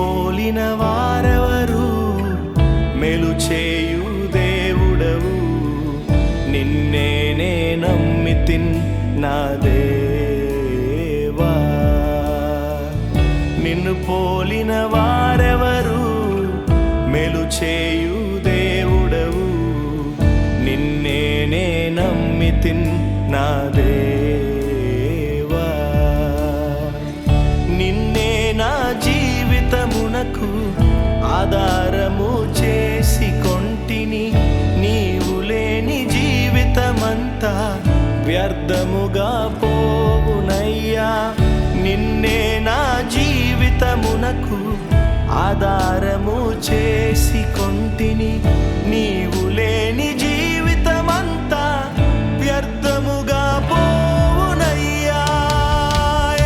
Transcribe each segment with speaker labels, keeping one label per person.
Speaker 1: పోలిన వారెవరు? మేలు చేయు దేవుడవు, నిన్నే నమ్మితిన్ నా దేవా. నిన్ను పోలిన వారెవరు? మేలు చేయు దేవుడవు, నిన్నే నమ్మితిన్ నా దేవా. నిన్నే నా జీవితమునకు ఆధారము చేసి కొంటిని. నీవు లేని జీవితమంతా వ్యర్థముగా పోవునయ్యా. నిన్నే నా జీవితమునకు ఆధారము చేసి కొంటిని. నీవు లేని జీవితమంతా వ్యర్థముగా పోవునయ్యా.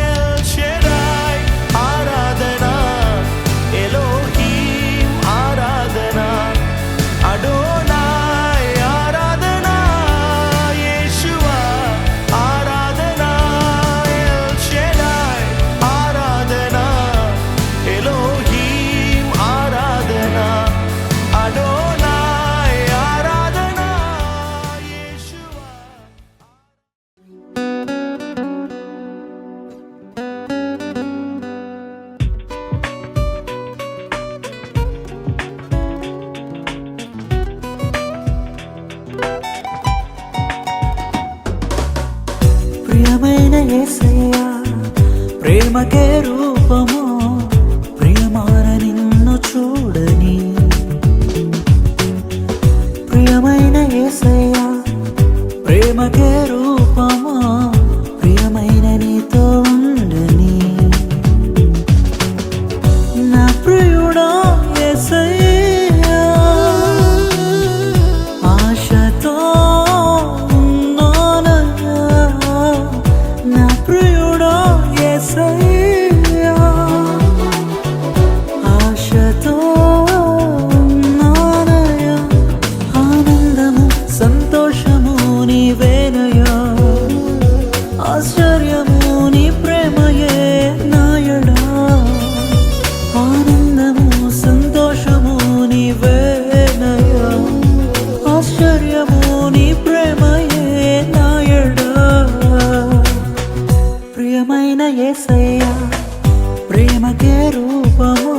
Speaker 1: ఎల్ షెడాయ్ ఆరాధన, ఎలోహీం ఆరాధన, అడోనాయ్ ఆరాధన, యేషువా ఆరాధన. ఎల్ షెడాయ్ ఆరాధన, ఎలోహీం ఆరాధన, అడోనాయ్ ఆరాధన, యేషువా.
Speaker 2: ప్రియమైన యేసయ్యా, ప్రేమకే రూపము, ప్రియమాన నిన్ను చూడని. ప్రియమైన యేసయ్యా, ప్రేమకే రూపము, ప్రియమైన నీతో ఉండని. నా ప్రియుడా యేసయ్యా, ఆశతో ఉన్నానయ్యా. నా ప్రియుడా యేసయ్యా, ఆశతో ఉన్నానయ్యా. ఆనందము సంతోషము నీవేనయ్యా, ఆశ్చర్యము నీ ప్రేమయే నాయడా. ఆనందము సంతోషము నీవేనయ్యా, ఆశ్చర్యము నీ ప్రేమయే నాయడా. ప్రియమైన యేసయ్యా, ప్రేమకే రూపము,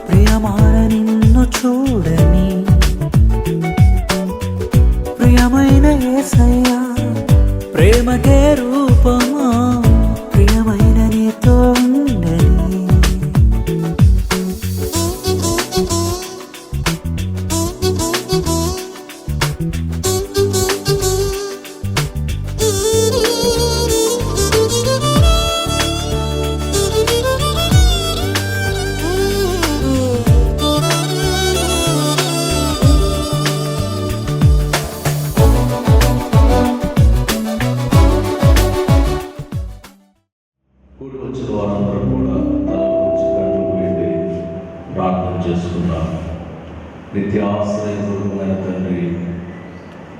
Speaker 2: ప్రియమాన నిన్ను చూడని. ప్రియమైన యేసయ్యా, ప్రేమకే రూపము, ప్రియమైన నీతో ఉండని.
Speaker 3: కూడి వచ్చిన వారందరూ కూడా తల వచ్చి కళ్ళు వేడి ప్రార్థన చేసుకున్నాం. నిత్యాశ్రయపూర్వమైన తండ్రి,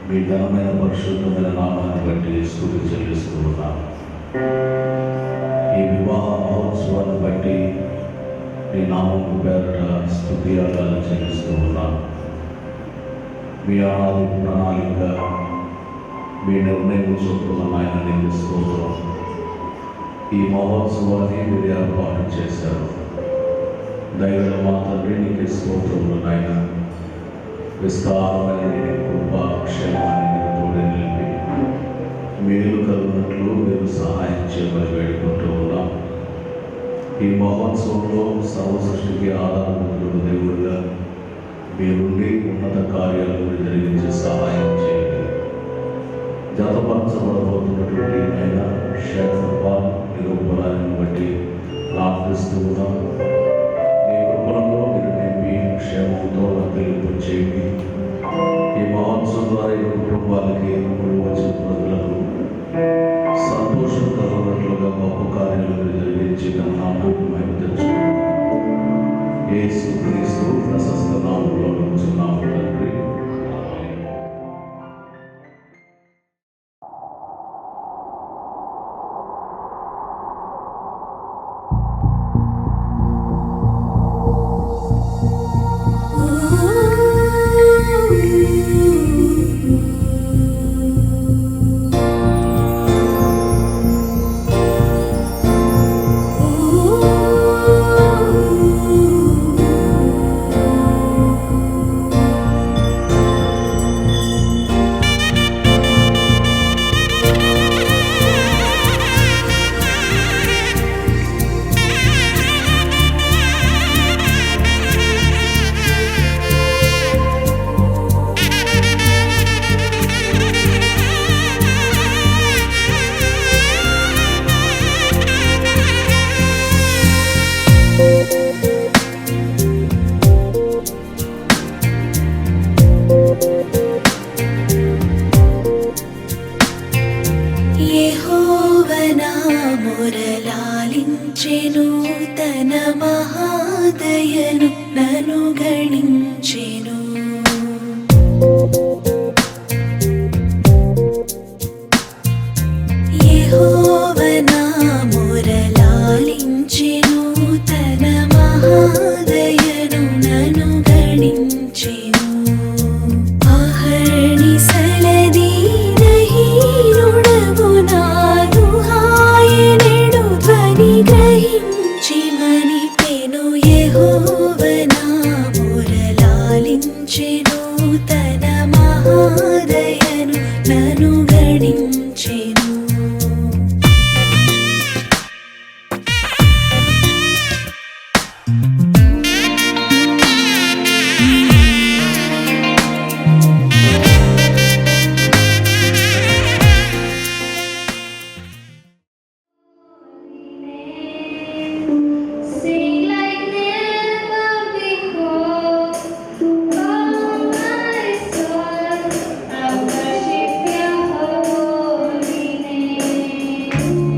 Speaker 3: మీ ఘనమైన పరిశుద్ధమైన నామాన్ని బట్టి స్తుతి చెల్లిస్తూ ఉన్నాం. ఈ వివాహ మహోత్సవాన్ని బట్టి మీ నామం పేరట స్తుతి ఆరాధన చెల్లిస్తూ ఉన్నాం. మీ ఆది ప్రణాళిక, మీ నిర్ణయం చొప్పున ఆయన నీకు స్తోత్రం. ఈ మహోత్సవాన్ని మీరు ఏర్పాటు చేశారు. దైవం మా తండ్రి నీకు స్తోత్రములు నాయన. విస్తారమైన నీ కృప క్షేమాన్ని తోడే నిలిపి మేలు కలుగునట్లు మీరు సహాయం చేయమని వేడుకుంటూ ఉన్నాం. ఈ మహోత్సవంలో సర్వ సృష్టికి ఆధారభూతుడు దేవుడుగా మీరుండి ఉన్నత కార్యాలు మీరు జరిగించే సహాయం చేయండి. జతపరచబడబోతున్నటువంటి ఆయన శేఖర్ నిరూపణాన్ని బట్టి ప్రార్థిస్తూ ఉన్నాం. నీ కృపణలో మీరు నింపి క్షేమంతో నకలింపు చేయండి. ఈ మహోత్సవం ద్వారా ఈ కుటుంబాలకి వచ్చిన ప్రజలకు సంతోషం కలుగునట్లుగా గొప్ప కార్యాలు మీరు జరిగించి నామం మేము తెచ్చుకుంటాం. యేసు క్రీస్తు ప్రశస్త నామంలో ఉంచున్నాము తండ్రి.
Speaker 4: మహాదయను నన్ను గణించెను. యెహోవా నా మొరలాలించెను, తన మహాదయను నన్ను గణించెను. అహర్నిశలదీనహీనుడవు నాదు ఆయనెడు ధ్వని గ్రహించి మనిపెను. యెహోవా నా మొరలాలించెను, తన మహాదయను నన్ను గణించెను.
Speaker 5: Sing like never before, oh my soul, I worship Your holy name.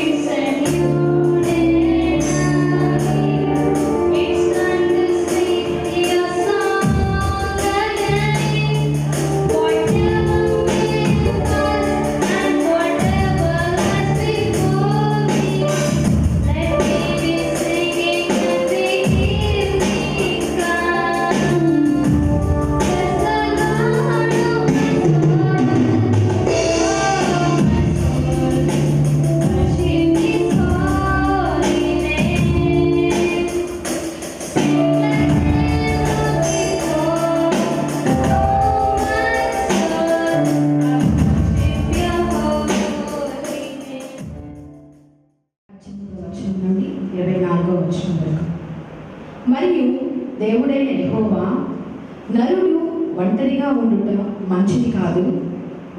Speaker 5: It's a new day, it's time to sing Your song again. Whatever may pass and whatever lies before me, let me be singing when the evening comes. Bless the Lord, oh my soul, worship His holy name. Sing like never before, oh my soul, worship Your holy name.
Speaker 6: వచనం నుండి 24వ వచనం వరకు. మరియు దేవుడైన యెహోవా, నరుడు ఒంటరిగా ఉండుట మంచిది కాదు,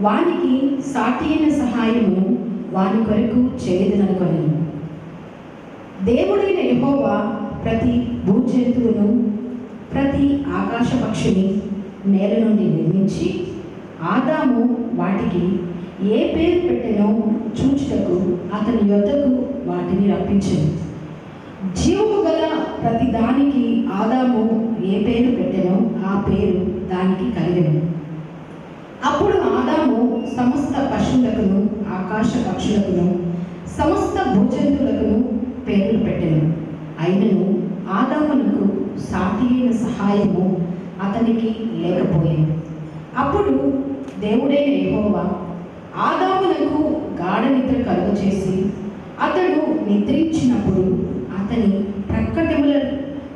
Speaker 6: వానికి సాటి అయిన సహాయము వాని కొరకు చేయదనకొనెను. దేవుడైన యెహోవా ప్రతి భూజంతువును, ప్రతి ఆకాశ పక్షిని నేల నుండి నిర్మించి ఆదాము వాటికి ఏ పేరు పెట్టెనో చూచుటకు అతని యొద్దకు వాటిని రప్పించెను. జీవము గల ప్రతి దానికి ఆదాము ఏ పేరు పెట్టెనో ఆ పేరు దానికి కలిగెను. అప్పుడు ఆదాము సమస్త పశువులకును, ఆకాశ పక్షులకును, సమస్త భూజంతువులకును పేర్లు పెట్టెను. అయినను ఆదామునకు సాటి అయిన సహాయము అతనికి లేకపోయేది. అప్పుడు దేవుడైన యెహోవా ఆదామునకు గాఢ నిద్ర కలుగచేసి అతడు నిద్రించినప్పుడు అతని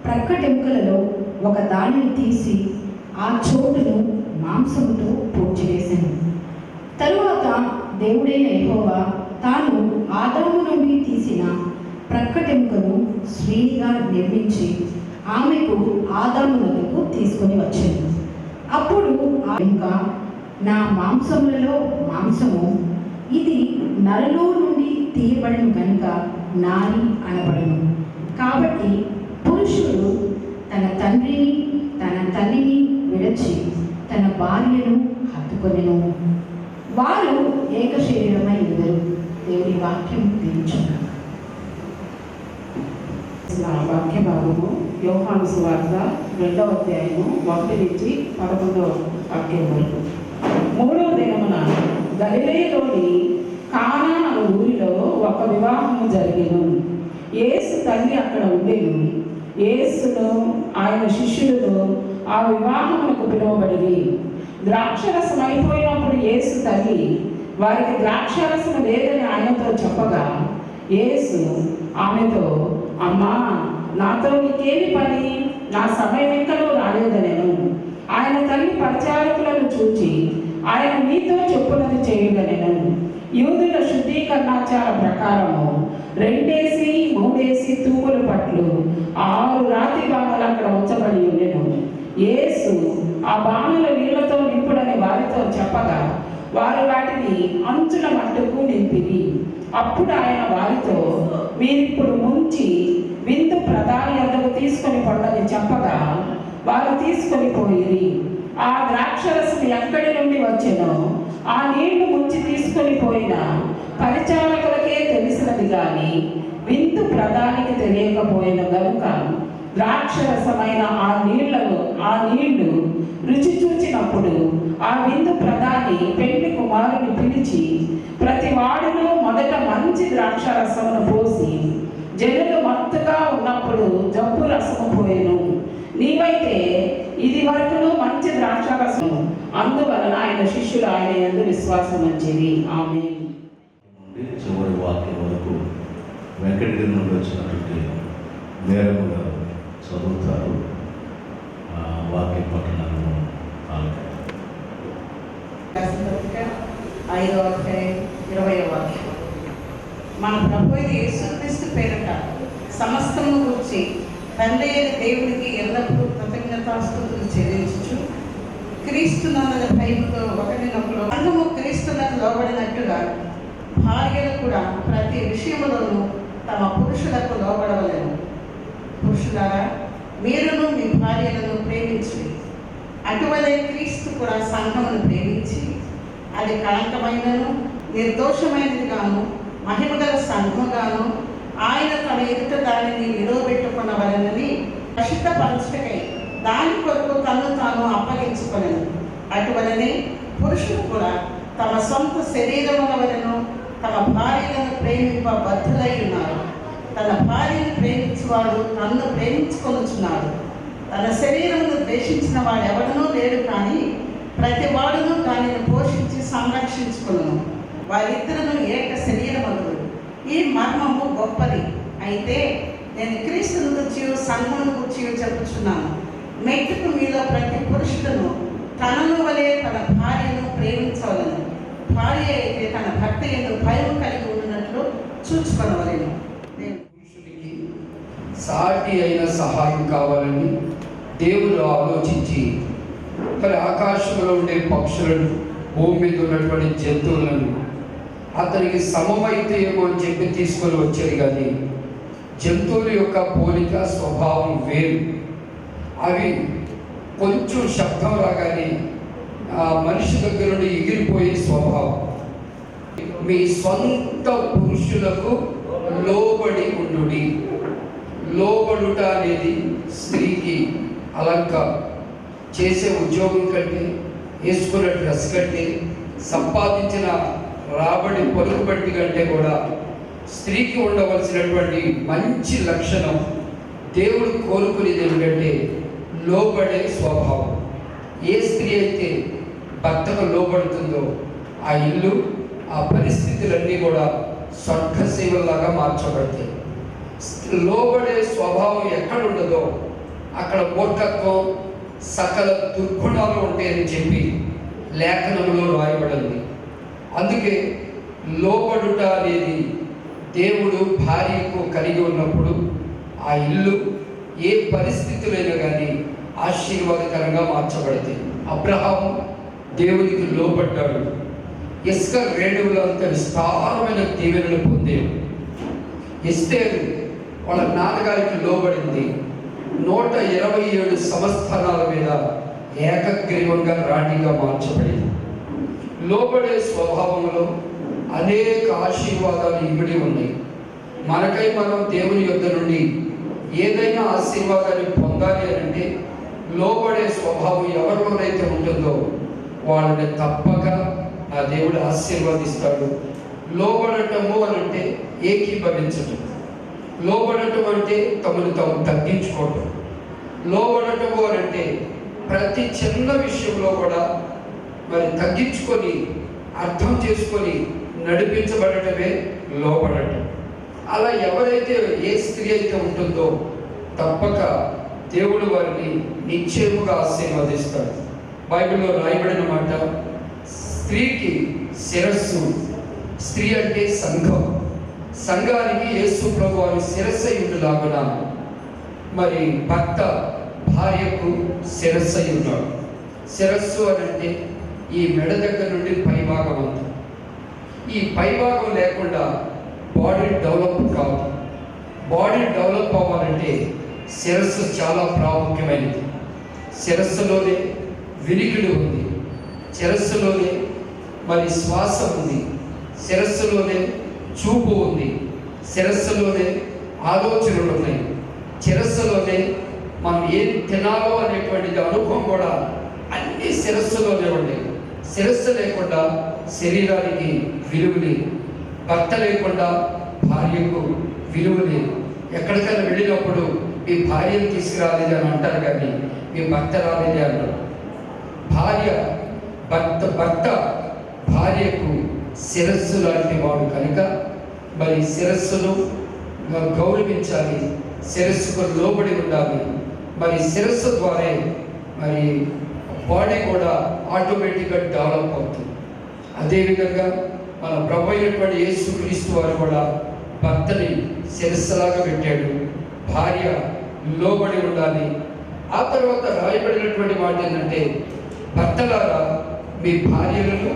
Speaker 6: ప్రక్కటెముకలలో ఒక దానిని తీసి ఆ చోటును మాంసముతో పూడ్చివేసెను. తరువాత దేవుడైన యెహోవా తాను ఆదాము నుండి తీసిన ప్రక్కటెముకను స్త్రీగా నిర్మించి ఆమెకు ఆదాము వద్దకు తీసుకొని వచ్చాను. అప్పుడు ఇంకా నా మాంసములలో మాంసము, ఇది నరలో నుండి తీయబడిన కనుక నారి అనబడను. కాబట్టి పురుషుడు తన తండ్రిని తన తల్లిని విడచి తన భార్యను హత్తుకొనెను, వారు ఏక శరీరమై ఉందరు. దేవుని వాక్యం దీవించుగాక.
Speaker 7: వాక్య భాగము యోహాను సువార్త 2వ అధ్యాయము 1 నుంచి 11వ వాక్యం వరకు. 3వ దినమున గలిలయలోని కానా అను ఊరిలో ఒక వివాహము జరిగెను. యేసు తల్లి అక్కడ ఉండెను. యేసును ఆయన శిష్యులను ఆ వివాహమునకు పిలువబడిరి. ద్రాక్షరసం అయిపోయినప్పుడు యేసు తల్లి వారికి ద్రాక్షరసం లేదని ఆయనతో చెప్పగా యేసు ఆమెతో, అమ్మా, నాతో నీకేమి పని? నా సమయం ఇంకనూ రాలేదనెను. ఆయన తల్లి పరిచారకులను చూచి ఆయన మీతో చెప్పునది చేయుడనెను. యూదుల శుద్ధీకరణాచార ప్రకారము 2-3 తూముల పట్లు 6 రాతి బాణలు అక్కడ ఉంచబడి ఉండెను. యేసు ఆ బాణలు నీళ్లతో నింపుడని వారితో చెప్పగా వారు వాటిని అంచుల మట్టుకు నింపిరి. అప్పుడు ఆయన వారితో, మీరిప్పుడు ముంచి విందు ప్రధాని వద్దకు తీసుకొని పొండని చెప్పగా వారు తీసుకొని పోయిరి. ఆ ద్రాక్షరసం ఎక్కడి నుండి వచ్చెనో ఆ నీళ్లు ముంచి తీసుకొని పోయిన పరిచారకులకే తెలిసినది గాని విందు ప్రధానికి తెలియకపోయిన గనుక ద్రాక్షరసమైన ఆ నీళ్లు రుచి చూచినప్పుడు ఆ విందు ప్రధాని పెళ్లి కుమారుని పిలిచి ప్రతి వాడిలో మొదట మంచి ద్రాక్షరసమును పోసి జనులు మత్తుగా ఉన్నప్పుడు జబ్బు రసము పోయెను. నీవైతే ఇది వరకును మంచి ద్రాక్షరసము, అందువలన ఆయన శిష్యులు ఆయన యందు విశ్వాసం ఉంచిరి. ఆమేన్.
Speaker 3: చివరి వాక్యం వరకు వెంకటగిరి నుండి వచ్చినటువంటి మేరమ్మ గారు చదువుతారు. వాక్య పట్టణాలను
Speaker 8: పత్రిక 5వ అధ్యాయం 20వ వాక్యం. మన ప్రభు అయిన యేసుక్రీస్తు పేరట సమస్తము గురించి తండ్రి అయిన దేవునికి ఎల్లప్పుడూ కృతజ్ఞతాస్తుతులు చెల్లించుచు క్రీస్తునందు భయముతో ఒకరినొకరు సంఘము క్రీస్తునకు లోబడినట్టుగా భార్యలు కూడా ప్రతి విషయములోనూ తమ పురుషులకు లోబడవలేను. పురుషులారా, మీరును మీ భార్యలను ప్రేమించి అటువలే క్రీస్తు కూడా సంఘమును ప్రేమించి అది కళంకమైనను నిర్దోషమైనదిగాను మహిమగల సంఘముగాను ఆయన తన ఎదుట దానిని నిలవబెట్టుకున్నవలనని ప్రసిద్ధపరచుటకై దాని కొరకు తను తాను అప్పగించుకొనెను. అటువలనే పురుషులు కూడా తమ సొంత శరీరముల వలన తమ భార్యలను ప్రేమింప బద్ధులై ఉన్నారు. తన భార్యను ప్రేమించువాడు నన్ను ప్రేమించుకొనుచున్నాడు. తన శరీరమును ద్వేషించిన వాడు ఎవడనూ లేడు, కానీ ప్రతి వాడును దానిని పోషించి సంరక్షించుకును. వారిద్దరును ఏక శరీరములు. ఈ మర్మము గొప్పది. అయితే నేను క్రీస్తును గుర్చియు సంఘమును గుర్చియు చెప్పుచున్నాను. మెట్టుకు మీలో ప్రతి పురుషుడును తనను వలె తన భార్యను ప్రేమించవలను. భార్య అయితే తన భర్త యందు భయం కలిగి ఉన్నట్లు చూచుకొనవలెను.
Speaker 9: పురుషునికి సాటి అయిన సహాయం కావాలని దేవుడు ఆలోచించి మరి ఆకాశంలో ఉండే పక్షులను, భూమి మీద ఉన్నటువంటి జంతువులను అతనికి సమమైతే ఏమో అని చెప్పి తీసుకొని వచ్చారు. కానీ జంతువుల యొక్క పోలిక స్వభావం వేరు. అవి కొంచెం శబ్దం రాగానే ఆ మనిషి దగ్గర నుండి ఎగిరిపోయే స్వభావం. మీ సొంత పురుషులకు లోబడి ఉండుడి. లోబడుట అనేది స్త్రీకి అలంకారం. చేసే ఉద్యోగం కంటే, వేసుకున్న డ్రెస్ కంటే, సంపాదించిన రాబడి పలుకుబడి కంటే కూడా స్త్రీకి ఉండవలసినటువంటి మంచి లక్షణం దేవుడు కోరుకునేది ఏమిటంటే లోబడే స్వభావం. ఏ స్త్రీ అయితే భర్తకు లోబడుతుందో ఆ ఇల్లు, ఆ పరిస్థితులన్నీ కూడా స్వర్గ సేవలాగా మార్చబడతాయి. లోబడే స్వభావం ఎక్కడ ఉండదో అక్కడ మూర్ఖత్వం, సకల దుర్గుణాలు ఉంటాయని చెప్పి లేఖనంలో రాయబడింది. అందుకే లోబడుట అనేది దేవుడు భార్యకు కలిగి ఉన్నప్పుడు ఆ ఇల్లు ఏ పరిస్థితులైనా కానీ ఆశీర్వాదకరంగా మార్చబడతాయి. అబ్రహాము దేవునికి లోబడ్డాడు. ఇసుక రేణువులంత విస్తారమైన దీవెనలు పొందేడు. ఎస్తేరు వాళ్ళ నాన్నగారికి లోబడింది. 127 సంవత్సరాల మీద ఏకగ్రీవంగా రాణిగా మార్చబడింది. లోబడే స్వభావంలో అనేక ఆశీర్వాదాలు ఇమిడి ఉన్నాయి. మనకై మనం దేవుని యొద్ద నుండి ఏదైనా ఆశీర్వాదాన్ని పొందాలి అంటే లోబడే స్వభావం ఎవరిలోనైతే ఉంటుందో వాళ్ళని తప్పక ఆ దేవుడు ఆశీర్వదిస్తాడు. లోబడటము అని అంటే ఏకీభవించటం. లోబడటం అంటే తమను తాము తగ్గించుకోవటం. లోబడటము అని అంటే ప్రతి చిన్న విషయంలో కూడా మరి తగ్గించుకొని అర్థం చేసుకొని నడిపించబడటమే లోబడటం. అలా ఎవరైతే ఏ స్త్రీ అయితే ఉంటుందో తప్పక దేవుడు వారిని నిశ్చయముగా ఆశీర్వదిస్తాడు. బైబిల్లో రాయబడిన మాట, స్త్రీకి శిరస్సు. స్త్రీ అంటే సంఘం. సంఘానికి యేసు ప్రభు వారి శిరస్సు ఉండులాగున మరి భర్త భార్యకు శిరస్సు ఉన్నాడు. శిరస్సు అని అంటే ఈ మెడ దగ్గర నుండి పైభాగం అంతా. ఈ పైభాగం లేకుండా బాడీ డెవలప్ కాదు. బాడీ డెవలప్ అవ్వాలంటే శిరస్సు చాలా ప్రాముఖ్యమైనది. శిరస్సులోనే వినికిడి ఉంది, శిరస్సులోనే మరి శ్వాస ఉంది, శిరస్సులోనే చూపు ఉంది, శిరస్సులోనే ఆలోచనలు ఉన్నాయి, శిరస్సులోనే మనం ఏం తినాలో అనేటువంటిది అనుభవం కూడా అన్ని శిరస్సులోనే ఉన్నాయి. శిరస్సు లేకుండా శరీరానికి విలువ లేదు, భర్త లేకుండా భార్యకు విలువ లేదు. ఎక్కడికైనా వెళ్ళినప్పుడు మీ భార్యను తీసుకురాలేదు అని అంటారు, కానీ మీ భర్త రాలేదే అంటారు. భర్త భార్యకు శిరస్సు లాంటి వాడు కనుక మరి శిరస్సును గౌరవించాలి, శిరస్సుకు లోబడి ఉండాలి. మరి శిరస్సు ద్వారా మరి బాడీ కూడా ఆటోమేటిక్గా డెవలప్ అవుతుంది. అదేవిధంగా మన ప్రభు అయినటువంటి యేసుక్రీస్తు వారు కూడా భర్తని శిరస్సులాగా పెట్టాడు, భార్య లోబడి ఉండాలి. ఆ తర్వాత రాయబడినటువంటి మాట ఏంటంటే, భర్తలారా మీ భార్యలను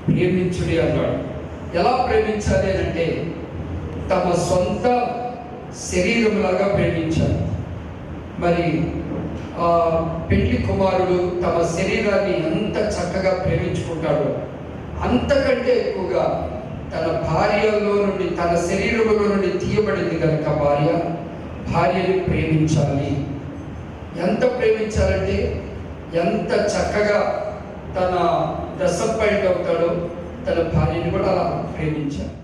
Speaker 9: ప్రేమించుడి అన్నాడు. ఎలా ప్రేమించాలి అని అంటే, తమ సొంత శరీరంలాగా ప్రేమించాలి. మరి పెళ్లి కుమారుడు తమ శరీరాన్ని ఎంత చక్కగా ప్రేమించుకుంటాడో అంతకంటే ఎక్కువగా తన భార్యలో నుండి, తన శరీరంలో నుండి తీయబడింది కనుక భార్యని ప్రేమించాలి. ఎంత ప్రేమించాలంటే, ఎంత చక్కగా తన డిసప్పాయింట్ అవుతాడో తన భార్యని కూడా అలా ప్రేమించాలి.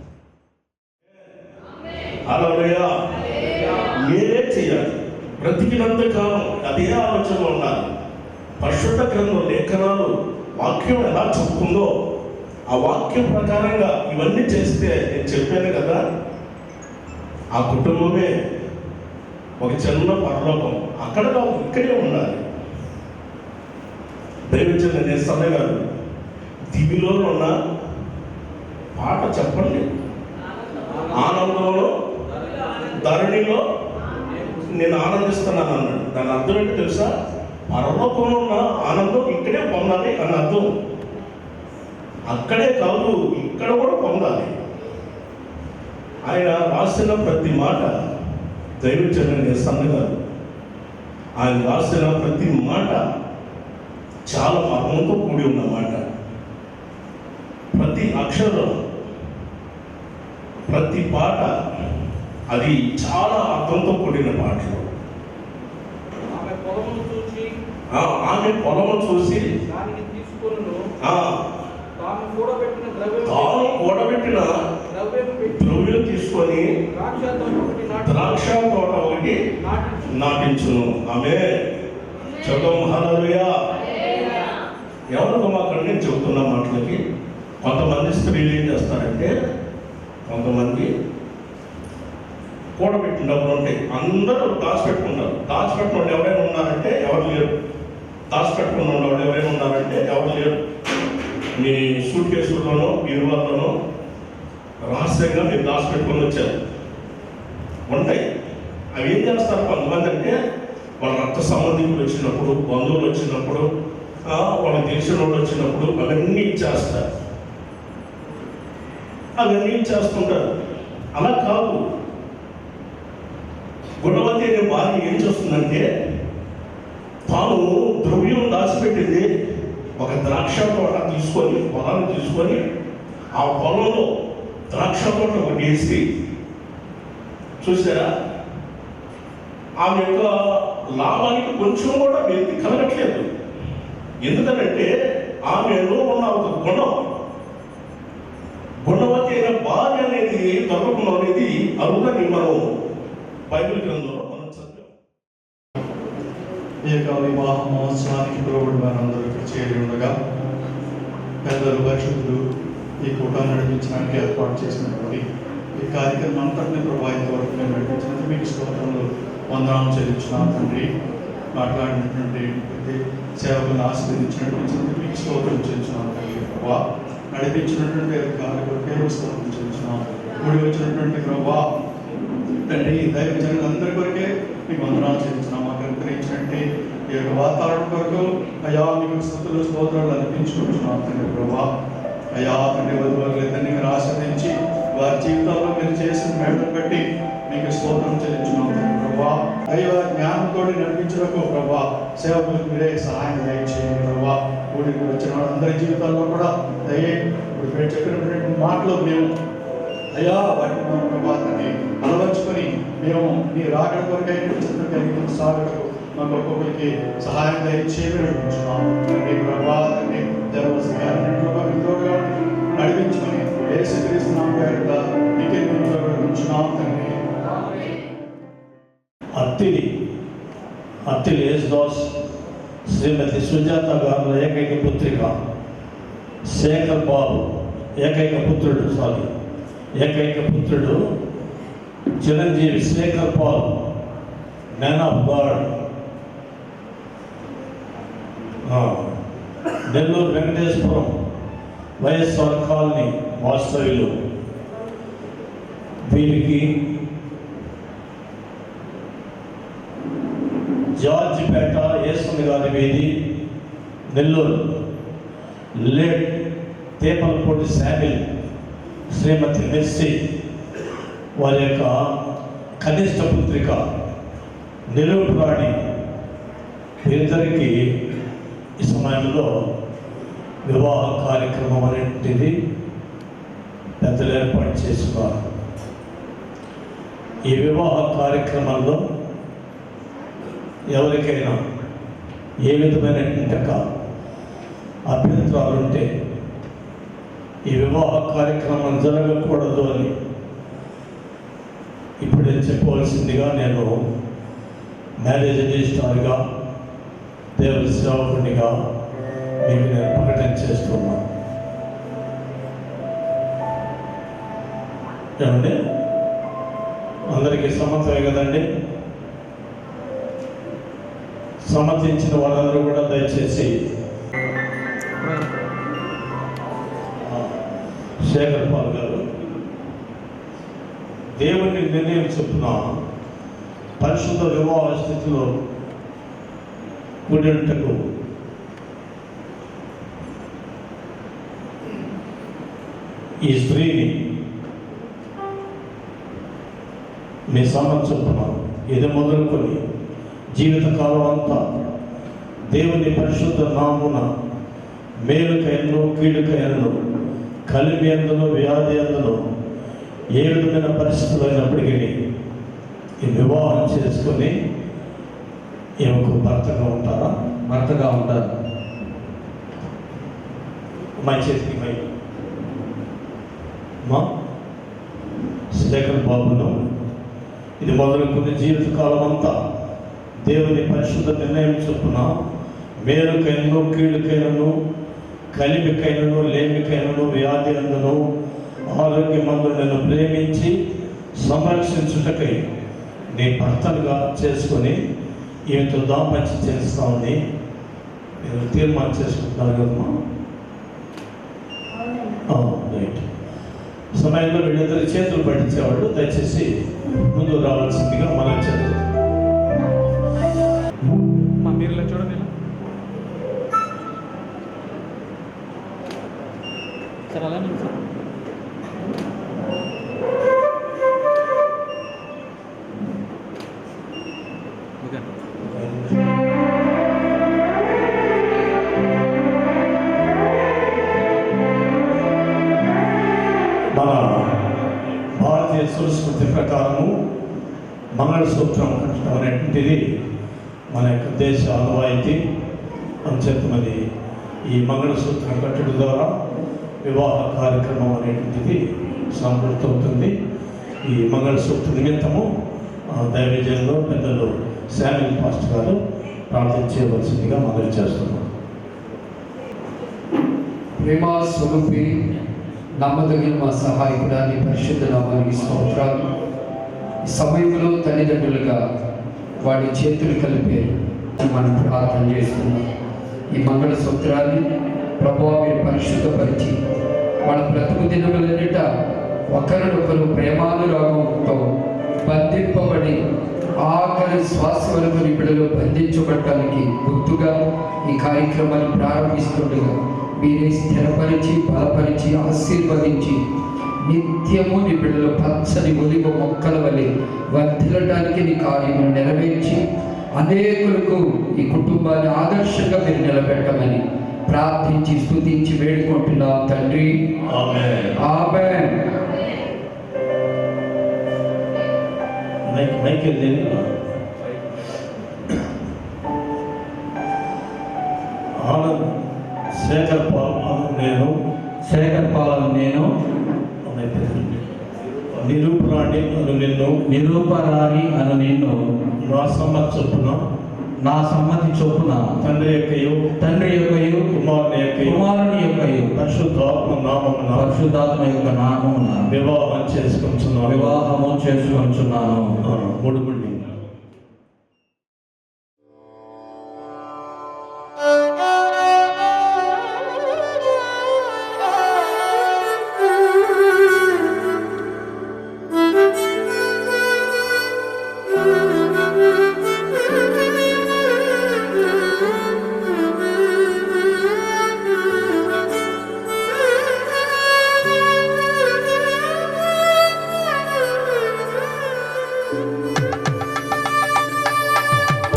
Speaker 10: హల్లెలూయా. మీరే చేయాలి, బ్రతికినంత కాలం అదే ఆలోచనలో ఉండాలి. పరిశుద్ధ గ్రంథం లేఖనాలు వాక్యం ఎలా చెప్పుకుందో ఆ వాక్యం ప్రకారంగా ఇవన్నీ చేస్తే, నేను చెప్పాను కదా, ఆ కుటుంబమే ఒక చిన్న పరలోకం. అక్కడ ఇక్కడే ఉండాలి. దైవజనులు నేస్తనే గారు దివిలో ఉన్న పాట చెప్పండి. ఆనందంలో ధరణిలో నేను ఆనందిస్తున్నాను అన్నాడు. దాని అర్థం ఏంటి తెలుసా? పరలోకంలో ఉన్న ఆనందం ఇక్కడే పొందాలి అని అర్థం. అక్కడే కాదు, ఇక్కడ కూడా పొందాలి. ఆయన రాసిన ప్రతి మాట దైవజనులు సన్నగారు, ఆయన రాసిన ప్రతి మాట చాలా మర్మంతో కూడి ఉన్న మాట. ప్రతి అక్షరం, ప్రతి పాట అది చాలా అర్థంతో కూడిన పాటలు. ఆమె పొలము చూసి తాను కూడబెట్టిన ద్రవ్యం తీసుకొని ద్రాక్ష తోట ఒకటి నాటించును. ఆమె చదవం. హల్లెలూయా. ఎవరికో మాకు నేను చెబుతున్న మాటలకి కొంతమంది స్త్రీలు ఏం చేస్తారంటే, కొంతమంది కూడబెట్టిన డబ్బులు ఉంటాయి, అందరూ దాచిపెట్టుకుంటారు. దాచిపెట్టిన వాళ్ళు ఎవరైనా ఉన్నారంటే ఎవరు లేరు. దాచిపెట్టుకున్న వాళ్ళు ఎవరైనా ఉన్నారంటే ఎవరు లేరు. మీ సూట్ కేసుల్లోనో బీరువాల్లోనో రహస్యంగా మీరు దాచిపెట్టుకొని వచ్చారు ఉంటాయి. అవి ఏం చేస్తారు కొంతమంది అంటే, వాళ్ళ రక్త సంబంధికులు వచ్చినప్పుడు, బంధువులు వచ్చినప్పుడు, వాళ్ళకి తెలిసిన వాళ్ళు వచ్చినప్పుడు అవన్నీ ఇచ్చేస్తారు, అవన్నీ ఇచ్చేస్తుంటారు. అలా కాదు. గుణవతి అనే భార్య ఏం చేస్తుందంటే, తాను ద్రవ్యం దాచిపెట్టింది ఒక ద్రాక్ష తోట తీసుకొని, పొలాన్ని తీసుకొని, ఆ పొలంలో ద్రాక్ష తోట ఒకటి వేసి, చూసారా, ఆమె యొక్క లాభానికి కొంచెం కూడా వ్యక్తి కలగట్లేదు. ఎందుకనంటే ఆమెలో ఉన్న ఒక గుణవతి అయిన భార్య అనేది దొరకడం అనేది అరుదని మనం బైబిల్ గ్రంథంలో మనం చదివాం.
Speaker 11: ఈ యొక్క వివాహ మహోత్సవానికి పిలువబడి వారందరూ ఇక్కడ చేరి ఉండగా, పెద్దలు పరిశుద్ధులు ఈ కూటాన్ని నడిపించడానికి ఏర్పాటు చేసినటువంటి ఈ కార్యక్రమం అంతటిని ప్రభావిత వరకు మేము నడిపించినందుకు మీకు స్తోత్రంలో వందనాలు చెల్లించున్నాం తండ్రి. మాట్లాడినటువంటి సేవకులను ఆశీర్వదించినటువంటి మీకు స్తోత్రం చెల్లించున్నాం తండ్రి. ప్రభావ నడిపించినటువంటి కార్యక్రమకే స్తోత్రం చెల్లించున్నాం. కూడి వచ్చినటువంటి ప్రభావ తండ్రి, దైవజనులందరి కొరకే మీకు వందనాలు చెల్లించున్నాం. మాకు అనుగ్రహించినట్టు ఈ యొక్క వాతావరణం కొరకు అయా మీకు స్తుతులు స్తోత్రాలు అర్పించుకుంటున్నాం తండ్రి. ప్రభావ అయా తండ్రి, వధువులందరినీ మీరు ఆశ్రదించి వారి జీవితాల్లో మీరు చేసిన మేడను బట్టి మీకు స్తోత్రం చెల్లించున్నాం తండ్రి. ప్రభా దైవ జ్ఞానంతో నడిపించడానికి ప్రభా సేవకులకు మీరే సహాయం దయచేయండి. ప్రభా కూడికి వచ్చిన వాళ్ళందరి జీవితాల్లో కూడా దయే ఇప్పుడు మీరు చెప్పినటువంటి మాటలు మేము అయ్యా వాటిని మా ప్రభా తండ్రి అలవర్చుకొని మేము నీ రాకడ కొరకై చిత్రం సాగటకు మాకు ఒక్కొక్కరికి సహాయం దయచేయమని ఉంచున్నాం తండ్రి ప్రభా తండ్రి దేవస్గా నడిపించుకొని యేసుక్రీస్తున్నాం పేరుగా నీకే ఉంచున్నాం తండ్రి.
Speaker 3: అత్తిలి యేసుదాస్ శ్రీమతి సుజాత గారు ఏకైక పుత్రిక, శేఖర్ బాబు ఏకైక పుత్రుడు Chiranjeevi Shekhar Paul man of God, Nellore Venkateswaram YSR colony వాస్తవ్యులు. వీరికి జార్జిపేట యేసుని గారి వీధి నెల్లూరు లేట్ తేపలపూడి శామిల్ శ్రీమతి మెర్సీ వారి యొక్క కనిష్ట పుత్రిక నిరూపురాణి, వీరిద్దరికీ ఈ సమయంలో వివాహ కార్యక్రమం అనేటిది పెద్దలు ఏర్పాటు చేసుకున్నారు. ఈ వివాహ కార్యక్రమంలో ఎవరికైనా ఏ విధమైనటువంటి అభ్యంతరాలు ఉంటే ఈ వివాహ కార్యక్రమం జరగకూడదు అని ఇప్పుడే చెప్పవలసిందిగా నేను మ్యారేజ్ రిజిస్ట్రార్గా దేవుని సేవకునిగా మీకు నేను ప్రకటన చేస్తున్నాను. ఏమండి, అందరికీ సమ్మతమే కదండి? సమ్మతించిన వాళ్ళందరూ కూడా దయచేసి శేఖర్ పాల్ గారు దేవుని నిర్ణయం చొప్పున పరిశుద్ధ వివాహ స్థితిలో కూడినట్టుకు ఈ స్త్రీని మీ సమ్మతి చొప్పున ఇది మొదలుకొని జీవితకాలం అంతా దేవుని పరిశుద్ధ నామున మేలుకైనను కీడుకైనను కలిమి అందును వ్యాధి అందును ఏ విధమైన పరిస్థితులు అయినప్పటికీ ఈ వివాహం చేసుకొని ఈమెకు భర్తగా ఉంటారు. మా చేతికి మై మా శేఖర్ బాబును ఇది మొదలుకొని జీవితకాలం అంతా దేవుని పరిశుద్ధ నిర్ణయం చొప్పున మేలుకైనను కీడుకైనను కలిమికైనను లేమికైనను వ్యాధి అందును ఆరోగ్యమందు నేను ప్రేమించి సంరక్షించుటకై నీ భర్తలుగా చేసుకొని ఈమెతో దాంపత్యం చేస్తామని నేను తీర్మానం చేసుకుంటున్నాను కదమ్మా. రైట్. సమయంలో వీళ్ళిద్దరి చేతులు పట్టించేవాళ్ళు దయచేసి ముందు రావాల్సిందిగా మనం చేద్దాం.
Speaker 1: మీరు చూడండి సార్, అలానే సార్. ఓకే.
Speaker 3: మన భారతీయ సంస్కృతి ప్రకారము మంగళసూత్రం కట్టడం అనేటువంటిది మన యొక్క దేశ ఆనవాయితీ. అంచేత మరి ఈ మంగళసూత్రం కట్టడం ద్వారా వివాహ కార్యక్రమం అనేటువంటిది సంపూర్తవుతుంది. ఈ మంగళసూత్ర నిమిత్తము దైవజనులు పెద్దలు శామ్యుల్ పాస్టర్ గారు ప్రార్థించవలసిందిగా మనవి చేస్తున్నాం.
Speaker 9: ప్రేమ స్వరూపి నమ్మదగిన మా సహాయకుడాన్ని పరిశుద్ధ నామానికి స్తోత్రాలు. ఈ సమయంలో తల్లిదండ్రులుగా వాడి చేతులు కలిపే మనం ప్రార్థన చేస్తున్నాం. ఈ మంగళసూత్రాన్ని ప్రభువా మీరు పరిశుద్ధపరిచి వాళ్ళ బ్రతుకు దినములన్నిట ఒకరినొకరు ప్రేమానురాగంతో బంధింపబడి ఆఖరి శ్వాస వరకు నిబిడలో బంధించబడటానికి గుర్తుగా ఈ కార్యక్రమాన్ని ప్రారంభిస్తుండగా మీరే స్థిరపరిచి బలపరిచి ఆశీర్వదించి నిత్యము నీ బిడ్డలో పచ్చని ఒలివ మొక్కల వలె వర్ధిల్లడానికి నీ కార్యము నెరవేర్చి అనేకులకు ఈ కుటుంబాన్ని ఆదర్శంగా మీరు నిలబెట్టమని ప్రార్థించి స్తుతించి వేడుకుంటున్నాం తండ్రి.
Speaker 10: ఆమేన్.
Speaker 9: ఆమేన్.
Speaker 10: మైక్ వెళ్ళేది ఆనంద్ శేఖర్ పాలన నేను నిరూపరాణి అను నిన్ను నా సమ్మతి చొప్పున తండ్రి యొక్కయు కుమారుని యొక్కయు పరిశుద్ధాత్మ యొక్క నామమున వివాహము చేసుకొంచున్నాను. ముడుగుండి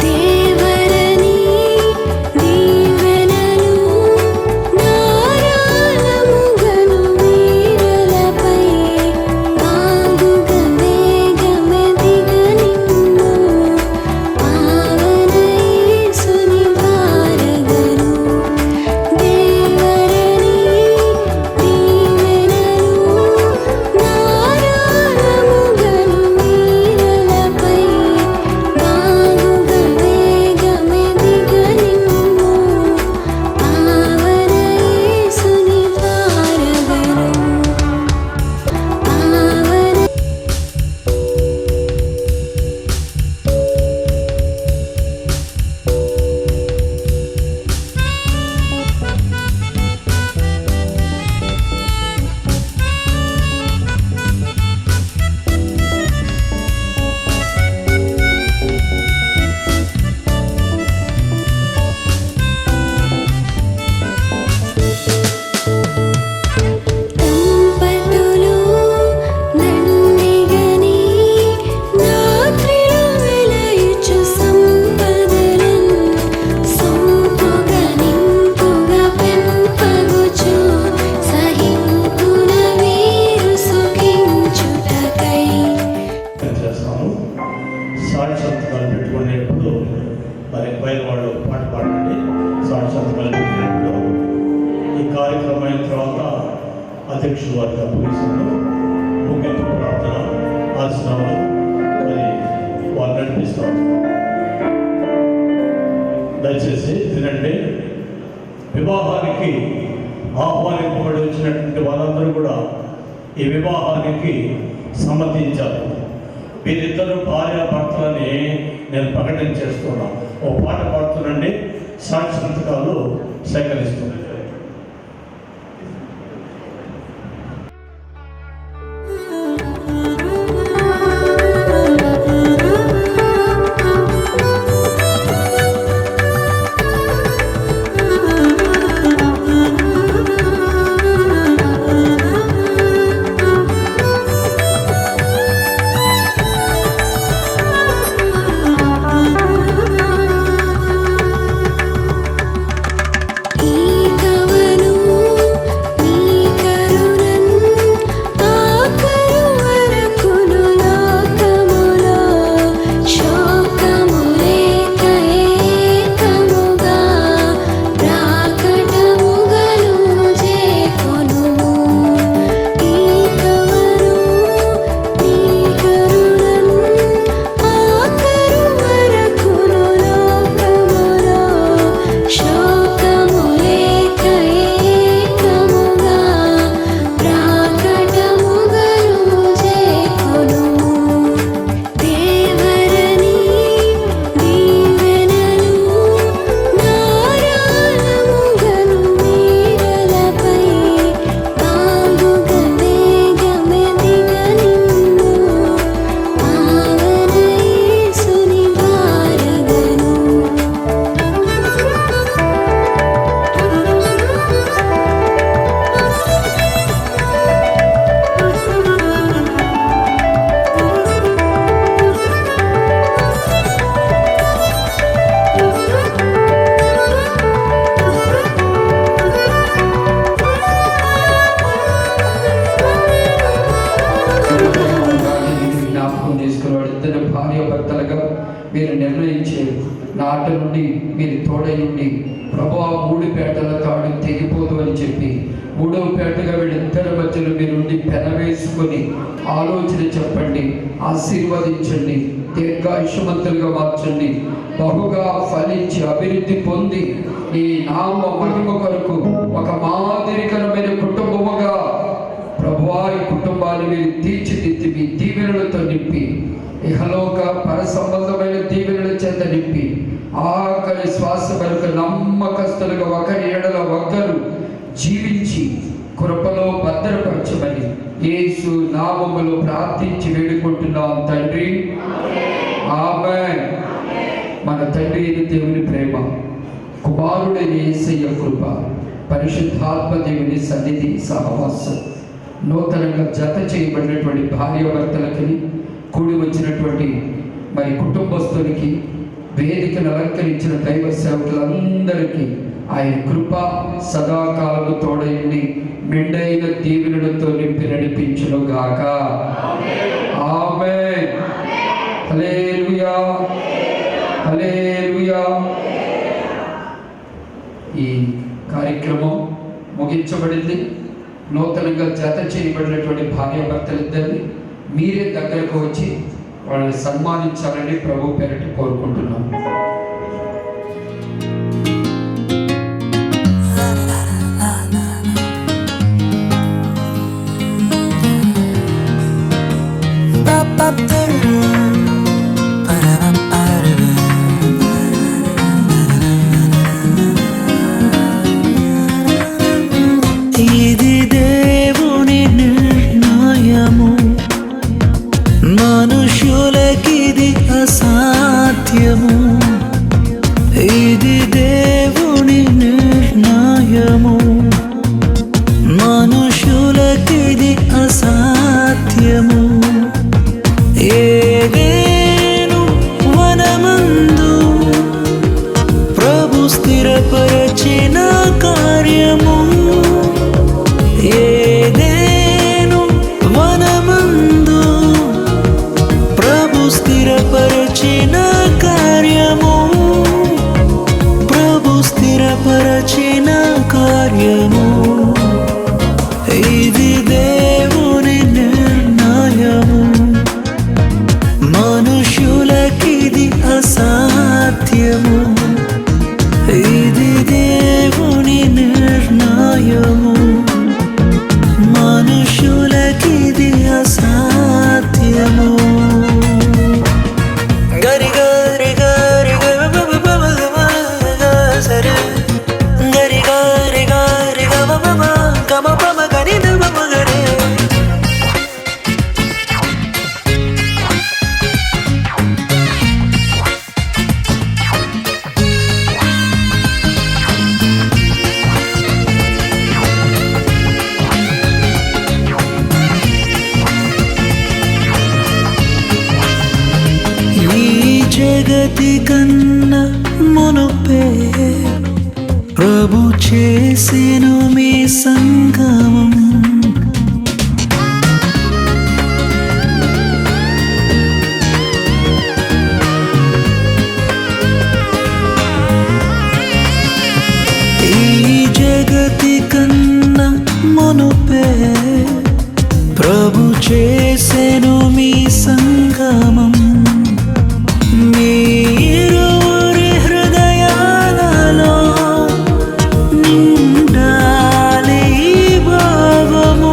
Speaker 4: దేవరని దీవెనలు నారాలముగను వీరలపై ఆగుగ వేగమెదిగ నిన్ను పావన యేసుని వారగను. దేవరని దీవెనలు నారాలముగను వీరలపై ఆగుగ వేగమెదిగ నిన్ను పావన యేసుని వారగను. పావన దంపతులు దండిగని రాత్రిలో వెలయుచు సంపదలన్ సొంపుగా నింపుగా పెంపగుచు సహింపున వీరు సుఖించుటకై.
Speaker 10: చేస్తాము. సాటి సంతకాలు పెట్టుకునేటప్పుడు మరి పైన వాళ్ళు పాట పాడండి. సాటి సంతకాలు పెట్టినప్పుడు ఈ కార్యక్రమం అయిన తర్వాత అధ్యక్షుడు వారికి అప్పగిస్తారు. ముగింపు ప్రార్థన ఆశీర్వాదం మరి వాళ్ళు నడిపిస్తాం. దయచేసి వినండి. వివాహానికి ఆహ్వానింపబడి వచ్చినటువంటి వాళ్ళందరూ కూడా ఈ వివాహానికి సమ్మతించారు. వీరిద్దరు భార్యాభర్తలని నేను ప్రకటన చేస్తున్నాను. ఓ పాట పాడుతుండండి. సాక్షి సంతకాలు సేకరిస్తుంది.
Speaker 4: ఈ
Speaker 9: చేసుకుని వాడిద్దరు భార్యాభర్తలుగా మీరు నిర్ణయించారు. నాట నుండి మీరు తోడయుండి ప్రభువా 3 పేటల తాడు తెగిపోదు అని చెప్పి 3వ పేటగా వీళ్ళిద్దరి మధ్యలో మీరుండి పెనవేసుకొని ఆలోచన చెప్పండి, ఆశీర్వదించండి, దీర్ఘాయుష్మంతులుగా మార్చండి, బహుగా ఫలించి అభివృద్ధి పొంది ఈ నామ మహిమ కొరకు ఒక మాదిరికరమైన కుటుంబముగా ప్రభువా ఈ కుటుంబాన్ని మీరు తీర్చిదిద్ది మీ దీవెనలతో నింపి ఇహలోక పర సంబంధమైన దీవెనల చేత నింపి ఆఖరి శ్వాస వరకు నమ్మకస్తులుగా ఒకరి ఎడల ఒకరు జీవించి కృపలో భద్రపరచమని యేసు నామములో ప్రార్థించి వేడుకుంటున్నాం తండ్రి, ఆమేన్. మన తండ్రి అయిన దేవుని ప్రేమ, కుమారుడైన యేసయ్య కృప, పరిశుద్ధాత్మ దేవుని సన్నిధి సహవాసం, నూతనంగా జత చేయబడినటువంటి భార్యాభర్తలకి, కూడి వచ్చినటువంటి మరి కుటుంబస్తులకి, వేదికను అలంకరించిన దైవ సేవకులందరికీ ఆయన కృప సదాకాలము తోడైంది మెండైన దీవెనలతో నింపి నడిపించును గాక. ఆమేన్. హల్లెలూయా, హల్లెలూయా. ఈ కార్యక్రమం ముగించబడింది. నూతనంగా జత చేయబడినటువంటి భార్యాభర్తలిద్దరిని మీరే దగ్గరకు వచ్చి వాళ్ళని సన్మానించాలని ప్రభు పేరిట కోరుకుంటున్నాం.
Speaker 2: ఇది దేవుని నిర్ణయము, మనుషులకిది అసాధ్యము. ఇది దేవుని నిర్ణయము, మనుషులకిది అసాధ్యము. ఏదేను వనమందు ప్రభు స్థిరపరచిన కార్యము, ఏదేను వనమందు ప్రభు స్థిరపరచిన కార్యము, ప్రభు స్థిరపరచిన కార్యము. ఇది దేవుని నిర్ణయము, మనుషులకిది అసాధ్యము. ఇది దేవుని నిర్ణయము, మనుషులకిది అసాధ్యము. గరి గరి గరి సరే గరి గరి గరి గమ పమ గరి దమ గరే. జగతి కన్నా మునుపే ప్రభు చేసెను మీ సంగమం. ఈ జగతి కన్నా మునుపే ప్రభు చేసెను మీ సంగమం. మీరురి హృదయాలలో నిండాలి భావము.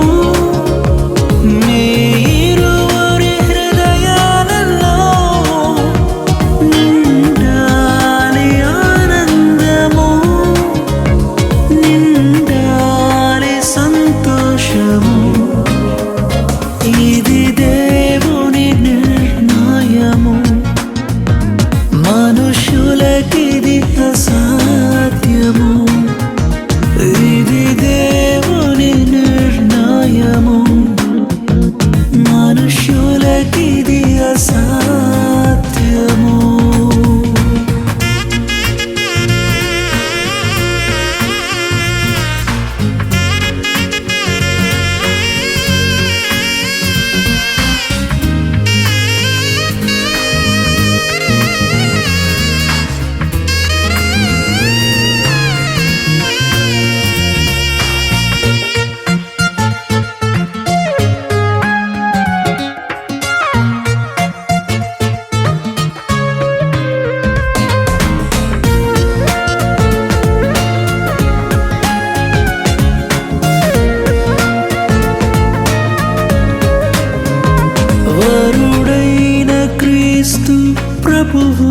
Speaker 2: ప్రభువు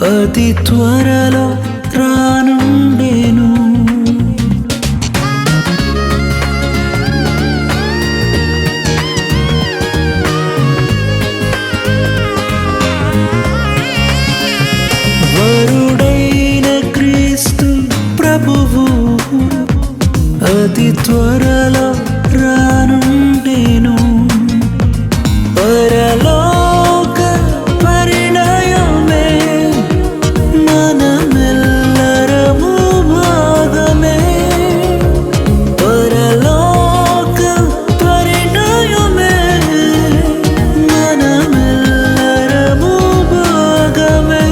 Speaker 2: అతి త్వరలో రానుండెను. వరుడైన క్రీస్తు ప్రభువు అతి త్వరలో రానుండెను. పరలోక పరిణయమే మనమెల్లరము భాగమే. పరలోక పరిణయమే మనమెల్లరము భాగమే.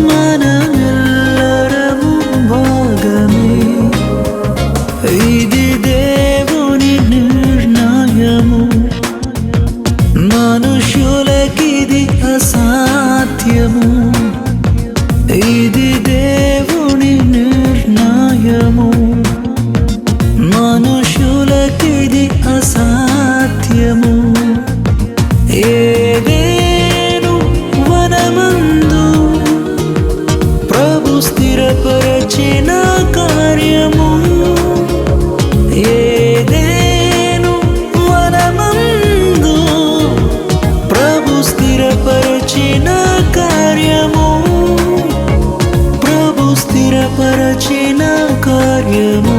Speaker 2: మనమెల్లరము భాగమే. ఇది దేవుని నిర్ణయము, మనుషులకిది అసాధ్యము. ఇది దేవుని నిర్ణయము, మనుషులకిది అసాధ్యము. ఏదేను వనమందు ప్రభు స్థిరపరచిన కార్యము. ఏదేను వనమందు ప్రభు స్థిరపరచిన కార్యము. ప్రభు స్థిరపరచిన కార్యము.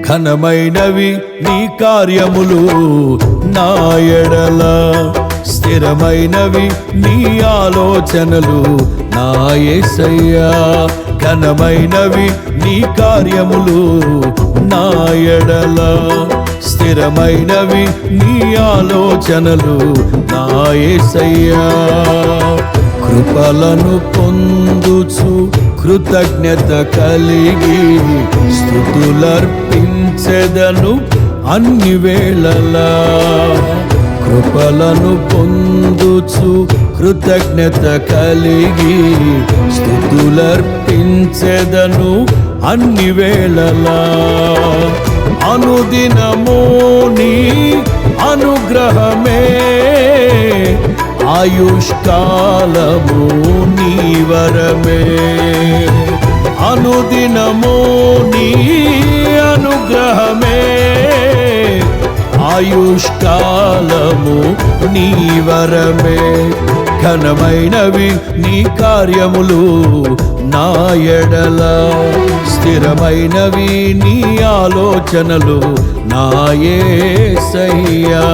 Speaker 12: ఘనమైనవి నీ కార్యములు నా ఎడల, స్థిరమైనవి నీ ఆలోచనలు నా యేసయ్యా. ఘనమైనవి నీ కార్యములు నా ఎడల, స్థిరమైనవి నీ ఆలోచనలు నా యేసయ్యా. కృపలను పొందుచు కృతజ్ఞత కలిగి స్తుతులర్పించెదను అన్ని వేళలా. కృపలను పొందుచు కృతజ్ఞత కలిగి స్తుతులర్పించెదను అన్ని వేళలా. అనుదినము నీ అనుగ్రహమే, ఆయుష్కాలము నీ వరమే. అనుదినము నీ అనుగ్రహమే, ఆయుష్కాలము నీ వరమే. ఘనమైనవి నీ కార్యములు నా ఎడల, స్థిరమైనవి నీ ఆలోచనలు నా యేసయ్యా.